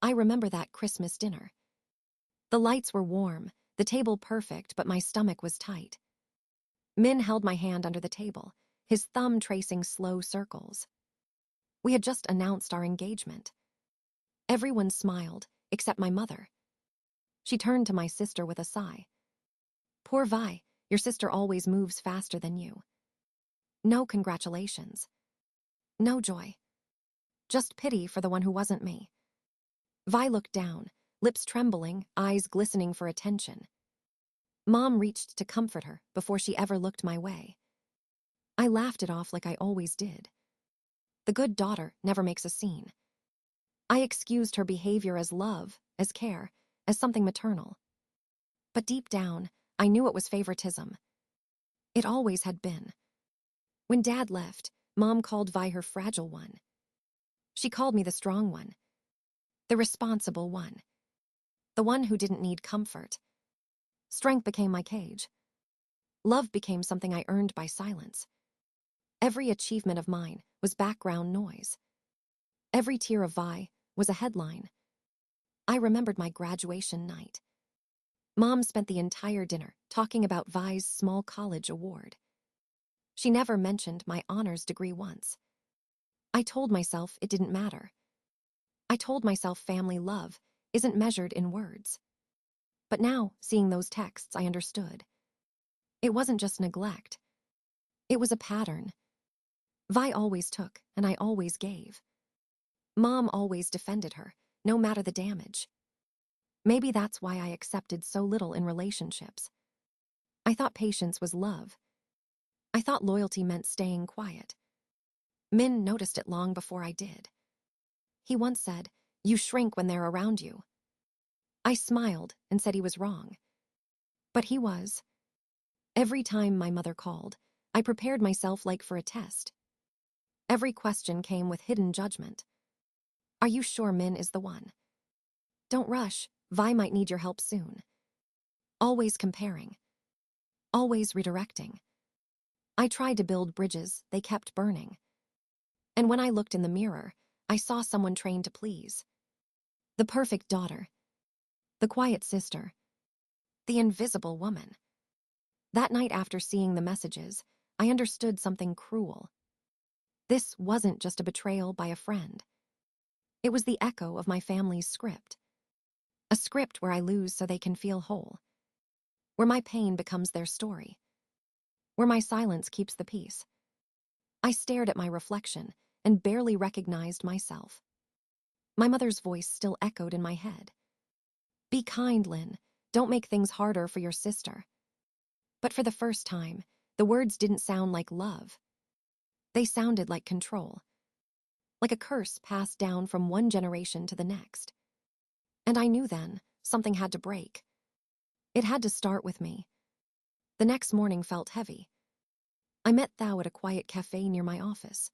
I remember that Christmas dinner. The lights were warm, the table perfect, but my stomach was tight. Min held my hand under the table, his thumb tracing slow circles. We had just announced our engagement. Everyone smiled, except my mother. She turned to my sister with a sigh. Poor Vi, your sister always moves faster than you. No congratulations. No joy. Just pity for the one who wasn't me. Vi looked down, lips trembling, eyes glistening for attention. Mom reached to comfort her before she ever looked my way. I laughed it off like I always did. The good daughter never makes a scene. I excused her behavior as love, as care, as something maternal. But deep down, I knew it was favoritism. It always had been. When Dad left, Mom called Vi her fragile one. She called me the strong one, the responsible one, the one who didn't need comfort. Strength became my cage. Love became something I earned by silence. Every achievement of mine was background noise. Every tear of Vi was a headline. I remembered my graduation night. Mom spent the entire dinner talking about Vi's small college award. She never mentioned my honors degree once. I told myself it didn't matter. I told myself family love isn't measured in words. But now, seeing those texts, I understood. It wasn't just neglect. It was a pattern. Vi always took, and I always gave. Mom always defended her, no matter the damage. Maybe that's why I accepted so little in relationships. I thought patience was love. I thought loyalty meant staying quiet. Min noticed it long before I did. He once said, "You shrink when they're around you." I smiled and said he was wrong. But he was. Every time my mother called, I prepared myself like for a test. Every question came with hidden judgment. Are you sure Min is the one? Don't rush, Vi might need your help soon. Always comparing. Always redirecting. I tried to build bridges, they kept burning. And when I looked in the mirror, I saw someone trained to please. The perfect daughter. The quiet sister. The invisible woman. That night after seeing the messages, I understood something cruel. This wasn't just a betrayal by a friend. It was the echo of my family's script. A script where I lose so they can feel whole. Where my pain becomes their story. Where my silence keeps the peace. I stared at my reflection and barely recognized myself. My mother's voice still echoed in my head. Be kind, Lynn. Don't make things harder for your sister. But for the first time, the words didn't sound like love. They sounded like control. Like a curse passed down from one generation to the next. And I knew then something had to break. It had to start with me. The next morning felt heavy. I met Thao at a quiet cafe near my office.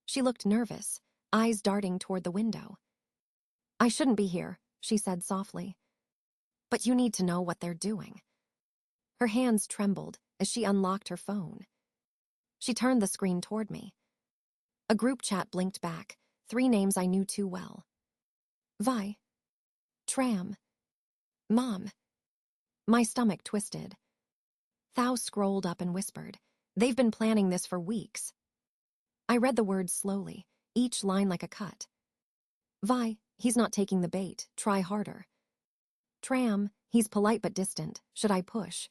She looked nervous, eyes darting toward the window. I shouldn't be here, she said softly. But you need to know what they're doing. Her hands trembled as she unlocked her phone. She turned the screen toward me. A group chat blinked back, 3 names I knew too well. Vi. Tram. Mom. My stomach twisted. Thao scrolled up and whispered, "They've been planning this for weeks." I read the words slowly, each line like a cut. Vi, he's not taking the bait, try harder. Tram, he's polite but distant, should I push?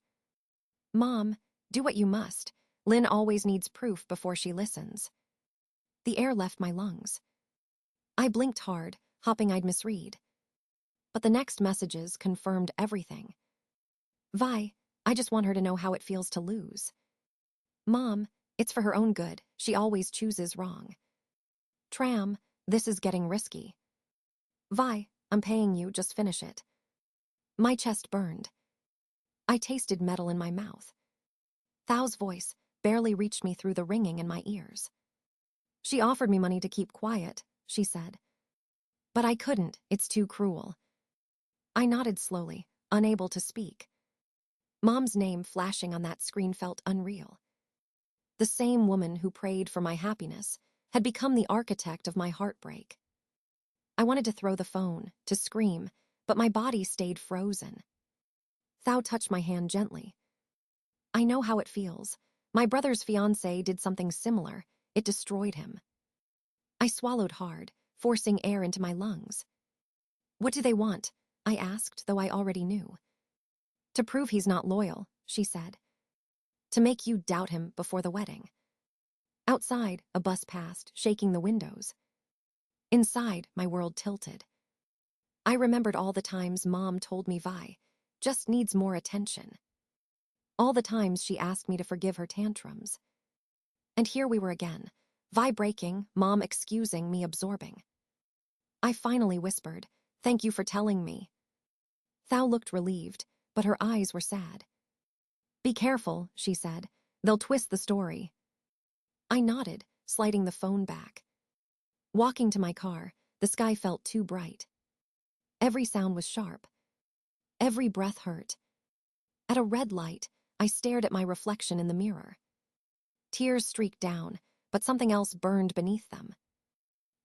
Mom, do what you must. Lynn always needs proof before she listens. The air left my lungs. I blinked hard, hoping I'd misread. But the next messages confirmed everything. Vi, I just want her to know how it feels to lose. Mom, it's for her own good, she always chooses wrong. Tram, this is getting risky. Vi, I'm paying you, just finish it. My chest burned. I tasted metal in my mouth. Thao's voice barely reached me through the ringing in my ears. She offered me money to keep quiet, she said. But I couldn't, it's too cruel. I nodded slowly, unable to speak. Mom's name flashing on that screen felt unreal. The same woman who prayed for my happiness had become the architect of my heartbreak. I wanted to throw the phone, to scream, but my body stayed frozen. Thao touched my hand gently. I know how it feels. My brother's fiancé did something similar. It destroyed him. I swallowed hard, forcing air into my lungs. What do they want? I asked, though I already knew. To prove he's not loyal, she said. To make you doubt him before the wedding. Outside, a bus passed, shaking the windows. Inside, my world tilted. I remembered all the times Mom told me Vi just needs more attention. All the times she asked me to forgive her tantrums. And here we were again, Vi breaking, Mom excusing, me absorbing. I finally whispered, "Thank you for telling me." Thao looked relieved, but her eyes were sad. "Be careful," she said. "They'll twist the story." I nodded, sliding the phone back. Walking to my car, the sky felt too bright. Every sound was sharp. Every breath hurt. At a red light, I stared at my reflection in the mirror. Tears streaked down, but something else burned beneath them.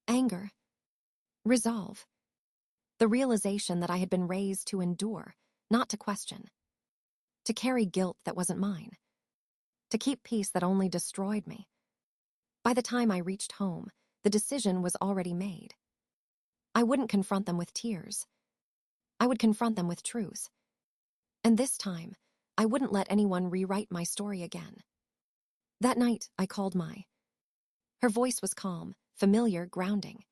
Anger. Resolve. The realization that I had been raised to endure, not to question. To carry guilt that wasn't mine. To keep peace that only destroyed me. By the time I reached home, the decision was already made. I wouldn't confront them with tears. I would confront them with truth. And this time, I wouldn't let anyone rewrite my story again. That night, I called Mai. Her voice was calm, familiar, grounding.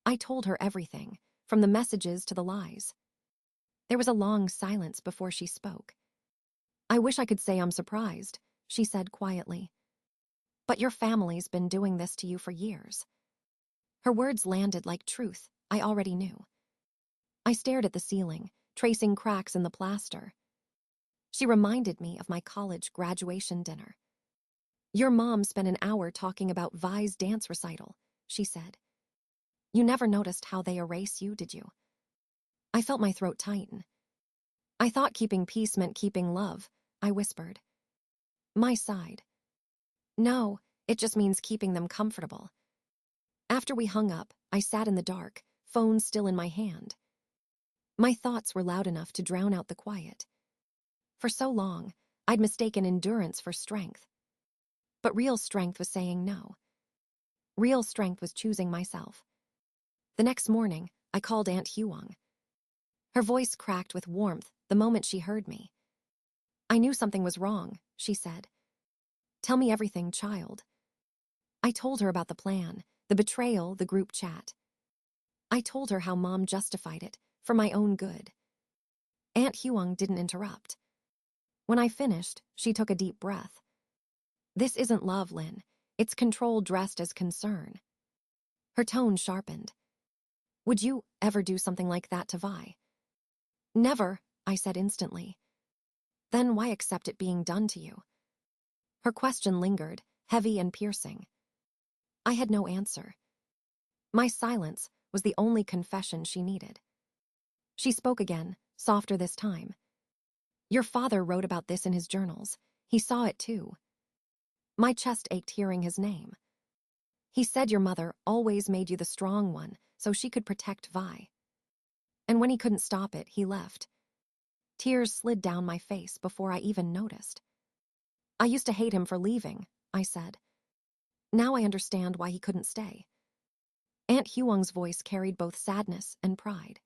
I told her everything, from the messages to the lies. There was a long silence before she spoke. "I wish I could say I'm surprised," she said quietly. "But your family's been doing this to you for years." Her words landed like truth I already knew. I stared at the ceiling, tracing cracks in the plaster. She reminded me of my college graduation dinner. "Your mom spent an hour talking about Vi's dance recital," she said. "You never noticed how they erase you, did you?" I felt my throat tighten. "I thought keeping peace meant keeping love," I whispered. Mai sighed. "No, it just means keeping them comfortable." After we hung up, I sat in the dark, phone still in my hand. My thoughts were loud enough to drown out the quiet. For so long, I'd mistaken endurance for strength. But real strength was saying no. Real strength was choosing myself. The next morning, I called Aunt Huang. Her voice cracked with warmth the moment she heard me. "I knew something was wrong," she said. "Tell me everything, child." I told her about the plan, the betrayal, the group chat. I told her how Mom justified it, for my own good. Aunt Huang didn't interrupt. When I finished, she took a deep breath. "This isn't love, Lin. It's control dressed as concern." Her tone sharpened. "Would you ever do something like that to Vi?" "Never," I said instantly. "Then why accept it being done to you?" Her question lingered, heavy and piercing. I had no answer. My silence was the only confession she needed. She spoke again, softer this time. "Your father wrote about this in his journals. He saw it too." My chest ached hearing his name. "He said your mother always made you the strong one so she could protect Vi. And when he couldn't stop it, he left." Tears slid down my face before I even noticed. "I used to hate him for leaving," I said. "Now I understand why he couldn't stay." Aunt Huang's voice carried both sadness and pride.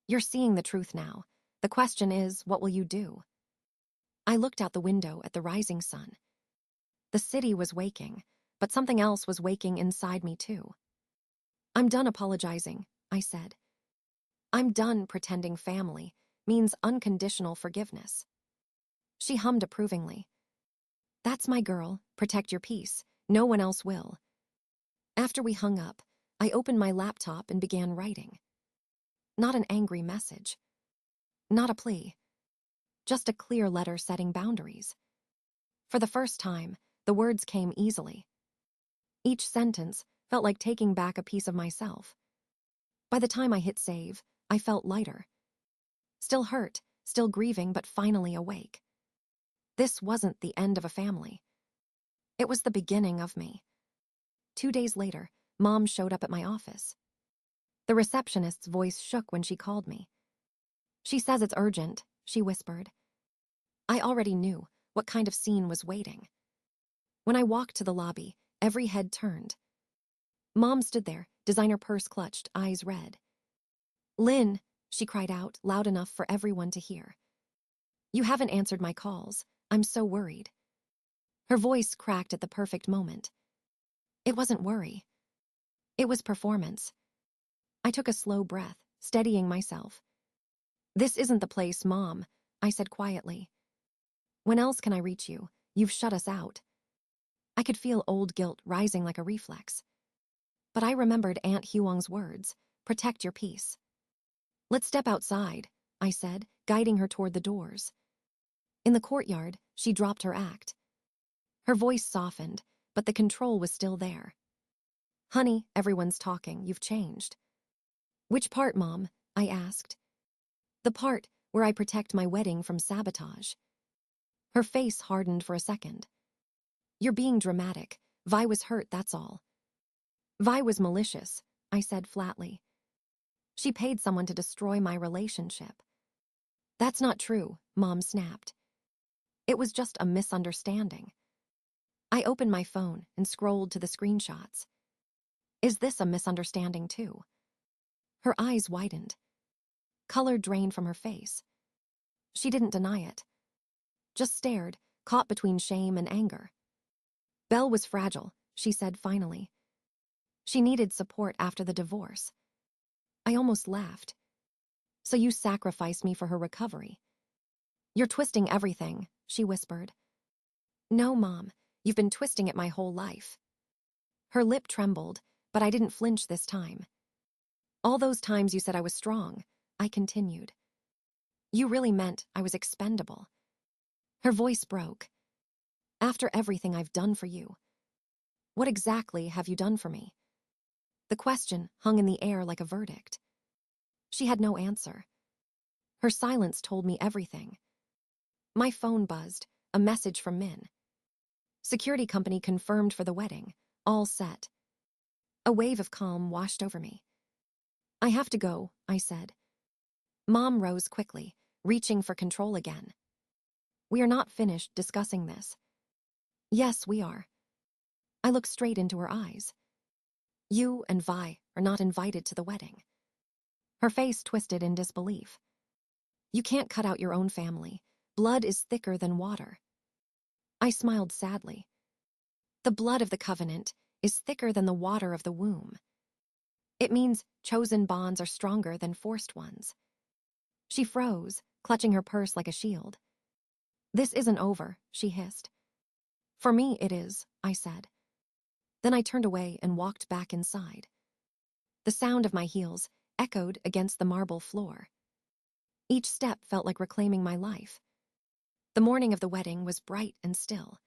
"You're seeing the truth now. The question is, what will you do?" I looked out the window at the rising sun. The city was waking, but something else was waking inside me too. "I'm done apologizing," I said. "I'm done pretending family means unconditional forgiveness." She hummed approvingly. "That's my girl. Protect your peace. No one else will." After we hung up, I opened my laptop and began writing. Not an angry message. Not a plea. Just a clear letter setting boundaries. For the first time, the words came easily. Each sentence felt like taking back a piece of myself. By the time I hit save, I felt lighter. Still hurt, still grieving, but finally awake. This wasn't the end of a family. It was the beginning of me. 2 days later, Mom showed up at my office. The receptionist's voice shook when she called me. She says it's urgent, she whispered. I already knew what kind of scene was waiting. When I walked to the lobby, every head turned. Mom stood there, designer purse clutched, eyes red. Lynn, she cried out, loud enough for everyone to hear. You haven't answered my calls. I'm so worried. Her voice cracked at the perfect moment. It wasn't worry. It was performance. I took a slow breath, steadying myself. This isn't the place, Mom, I said quietly. When else can I reach you? You've shut us out. I could feel old guilt rising like a reflex. But I remembered Aunt Huong's words, protect your peace. Let's step outside, I said, guiding her toward the doors. In the courtyard, she dropped her act. Her voice softened, but the control was still there. Honey, everyone's talking, you've changed. Which part, Mom? I asked. The part where I protect my wedding from sabotage. Her face hardened for a second. You're being dramatic. Vi was hurt, that's all. Vi was malicious, I said flatly. She paid someone to destroy my relationship. That's not true, Mom snapped. It was just a misunderstanding. I opened my phone and scrolled to the screenshots. Is this a misunderstanding too? Her eyes widened. Color drained from her face. She didn't deny it. Just stared, caught between shame and anger. Belle was fragile, she said finally. She needed support after the divorce. I almost laughed. So you sacrificed me for her recovery. You're twisting everything, she whispered. No, Mom, you've been twisting it my whole life. Her lip trembled, but I didn't flinch this time. All those times you said I was strong, I continued. You really meant I was expendable. Her voice broke. After everything I've done for you, what exactly have you done for me? The question hung in the air like a verdict. She had no answer. Her silence told me everything. My phone buzzed, a message from Min. Security company confirmed for the wedding, all set. A wave of calm washed over me. I have to go, I said. Mom rose quickly, reaching for control again. We are not finished discussing this. Yes, we are. I looked straight into her eyes. You and Vi are not invited to the wedding. Her face twisted in disbelief. You can't cut out your own family. Blood is thicker than water. I smiled sadly. The blood of the covenant is thicker than the water of the womb. It means chosen bonds are stronger than forced ones. She froze, clutching her purse like a shield. This isn't over, she hissed. For me, it is, I said. Then I turned away and walked back inside. The sound of my heels echoed against the marble floor. Each step felt like reclaiming my life. The morning of the wedding was bright and still.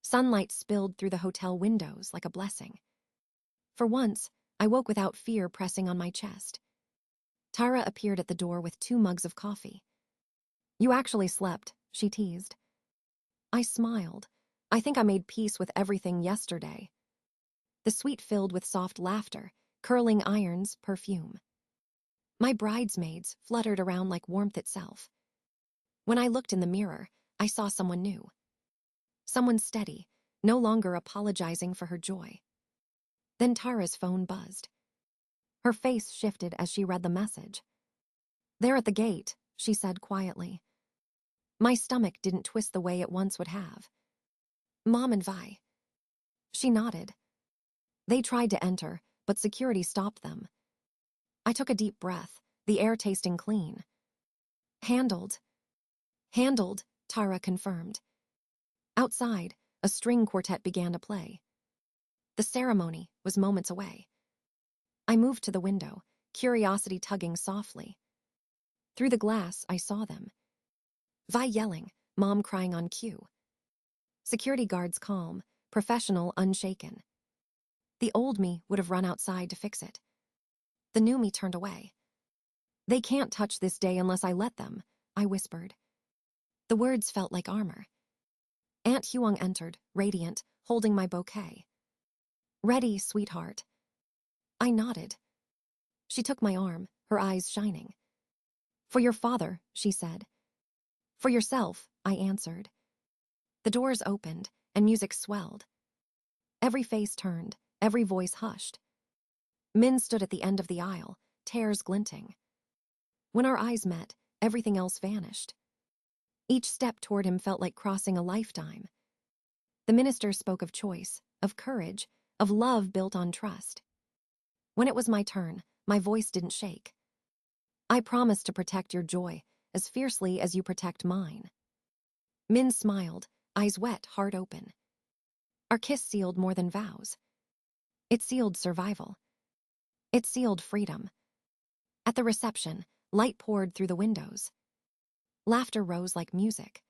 Sunlight spilled through the hotel windows like a blessing. For once, I woke without fear pressing on my chest. Tara appeared at the door with 2 mugs of coffee. You actually slept, she teased. I smiled. I think I made peace with everything yesterday. The suite filled with soft laughter, curling irons, perfume. My bridesmaids fluttered around like warmth itself. When I looked in the mirror, I saw someone new. Someone steady, no longer apologizing for her joy. Then Tara's phone buzzed. Her face shifted as she read the message. They're at the gate, she said quietly. My stomach didn't twist the way it once would have. Mom and Vi. She nodded. They tried to enter, but security stopped them. I took a deep breath, the air tasting clean. Handled. Handled, Tara confirmed. Outside, a string quartet began to play. The ceremony was moments away. I moved to the window, curiosity tugging softly. Through the glass, I saw them. Vi yelling, Mom crying on cue. Security guards calm, professional, unshaken. The old me would have run outside to fix it. The new me turned away. They can't touch this day unless I let them, I whispered. The words felt like armor. Aunt Huong entered, radiant, holding my bouquet. Ready, sweetheart. I nodded. She took my arm, her eyes shining. For your father, she said. For yourself, I answered. The doors opened, and music swelled. Every face turned, every voice hushed. Min stood at the end of the aisle, tears glinting. When our eyes met, everything else vanished. Each step toward him felt like crossing a lifetime. The minister spoke of choice, of courage, of love built on trust. When it was my turn, my voice didn't shake. I promise to protect your joy as fiercely as you protect mine. Min smiled, eyes wet, heart open. Our kiss sealed more than vows. It sealed survival. It sealed freedom. At the reception, light poured through the windows. Laughter rose like music.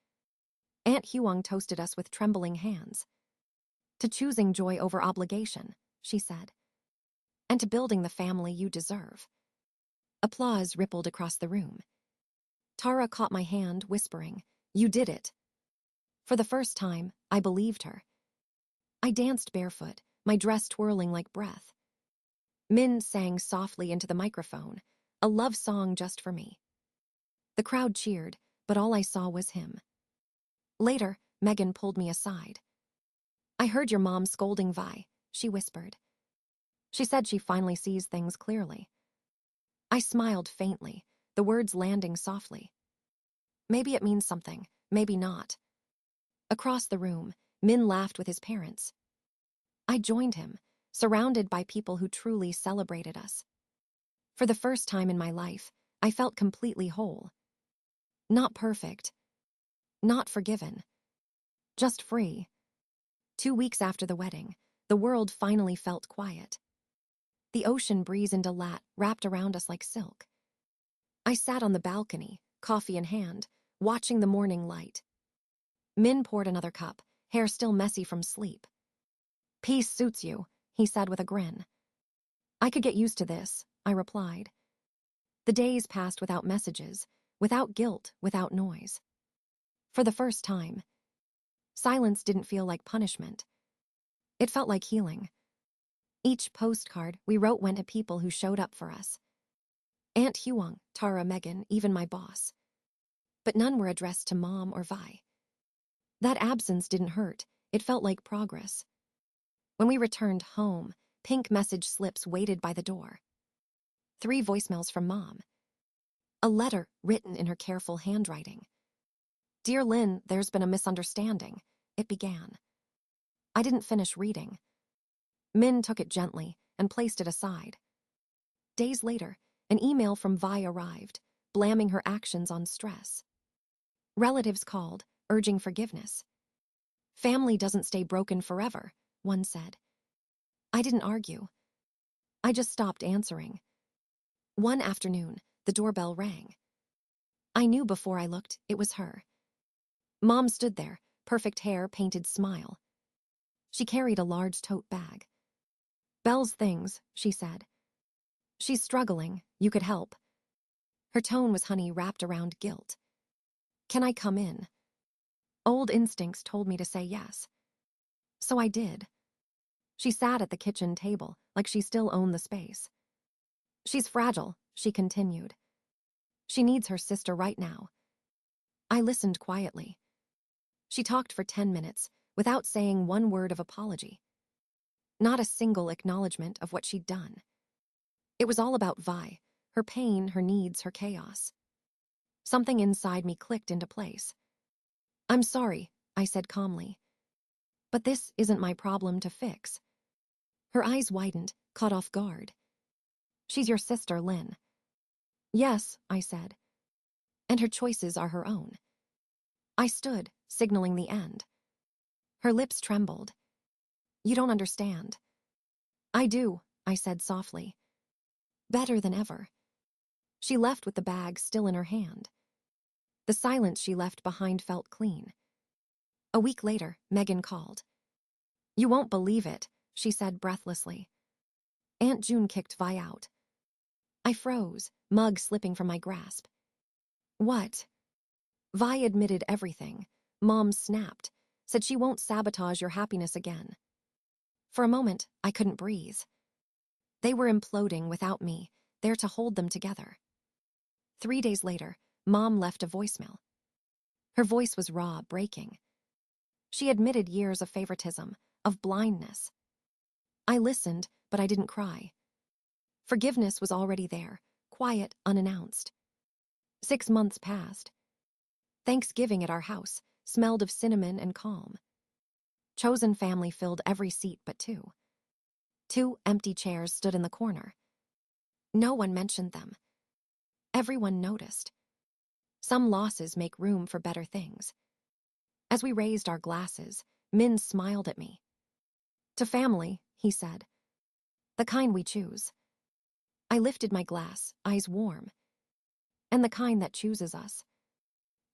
Aunt Huang toasted us with trembling hands. To choosing joy over obligation, she said. And to building the family you deserve. Applause rippled across the room. Tara caught my hand, whispering, "You did it." For the first time, I believed her. I danced barefoot, my dress twirling like breath. Min sang softly into the microphone, a love song just for me. The crowd cheered, but all I saw was him. Later, Megan pulled me aside. I heard your mom scolding Vi, she whispered. She said she finally sees things clearly. I smiled faintly, the words landing softly. Maybe it means something, maybe not. Across the room, Min laughed with his parents. I joined him, surrounded by people who truly celebrated us. For the first time in my life, I felt completely whole. Not perfect. Not forgiven. Just free. 2 weeks after the wedding, the world finally felt quiet. The ocean breeze and Dalat wrapped around us like silk. I sat on the balcony, coffee in hand, watching the morning light. Min poured another cup, hair still messy from sleep. Peace suits you, he said with a grin. I could get used to this, I replied. The days passed without messages, without guilt, without noise. For the first time, silence didn't feel like punishment. It felt like healing. Each postcard we wrote went to people who showed up for us. Aunt Huang, Tara, Megan, even my boss. But none were addressed to Mom or Vi. That absence didn't hurt, it felt like progress. When we returned home, pink message slips waited by the door. 3 voicemails from Mom. A letter written in her careful handwriting. Dear Lynn, there's been a misunderstanding, it began. I didn't finish reading. Min took it gently and placed it aside. Days later, an email from Vi arrived, blaming her actions on stress. Relatives called, urging forgiveness. Family doesn't stay broken forever, one said. I didn't argue. I just stopped answering. One afternoon, the doorbell rang. I knew before I looked it was her. Mom stood there, perfect hair, painted smile. She carried a large tote bag. Belle's things, she said. She's struggling, you could help. Her tone was honey wrapped around guilt. Can I come in? Old instincts told me to say yes. So I did. She sat at the kitchen table, like she still owned the space. She's fragile, she continued. She needs her sister right now. I listened quietly. She talked for 10 minutes, without saying one word of apology. Not a single acknowledgement of what she'd done. It was all about Vi, her pain, her needs, her chaos. Something inside me clicked into place. I'm sorry, I said calmly. But this isn't my problem to fix. Her eyes widened, caught off guard. She's your sister, Lynn. Yes, I said. And her choices are her own. I stood, signaling the end. Her lips trembled. You don't understand. I do, I said softly. Better than ever. She left with the bag still in her hand. The silence she left behind felt clean. A week later, Megan called. You won't believe it, she said breathlessly. Aunt June kicked Vi out. I froze, mug slipping from my grasp. What? Vi admitted everything. Mom snapped, said she won't sabotage your happiness again. For a moment, I couldn't breathe. They were imploding without me, there to hold them together. 3 days later, Mom left a voicemail. Her voice was raw, breaking. She admitted years of favoritism, of blindness. I listened, but I didn't cry. Forgiveness was already there, quiet, unannounced. 6 months passed. Thanksgiving at our house smelled of cinnamon and calm. Chosen family filled every seat but two. 2 empty chairs stood in the corner. No one mentioned them. Everyone noticed. Some losses make room for better things. As we raised our glasses, Min smiled at me. To family, he said. The kind we choose. I lifted my glass, eyes warm. And the kind that chooses us.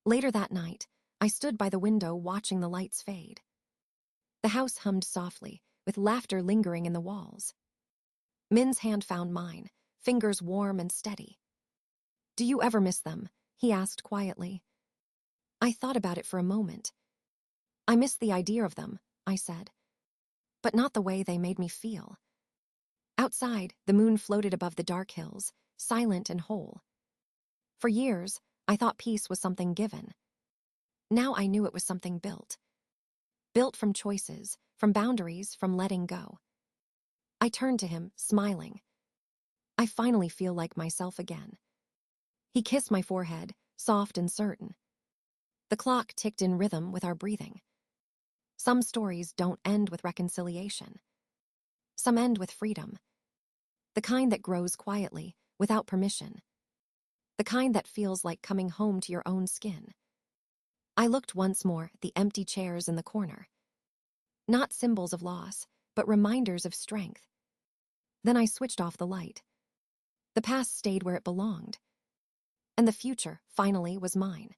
Later that night, I stood by the window watching the lights fade. The house hummed softly, with laughter lingering in the walls. Min's hand found mine, fingers warm and steady. Do you ever miss them? He asked quietly. I thought about it for a moment. I miss the idea of them, I said. But not the way they made me feel. Outside, the moon floated above the dark hills, silent and whole. For years, I thought peace was something given. Now I knew it was something built. Built from choices, from boundaries, from letting go. I turned to him, smiling. I finally feel like myself again. He kissed my forehead, soft and certain. The clock ticked in rhythm with our breathing. Some stories don't end with reconciliation. Some end with freedom. The kind that grows quietly, without permission. The kind that feels like coming home to your own skin. I looked once more at the empty chairs in the corner. Not symbols of loss, but reminders of strength. Then I switched off the light. The past stayed where it belonged. And the future, finally, was mine.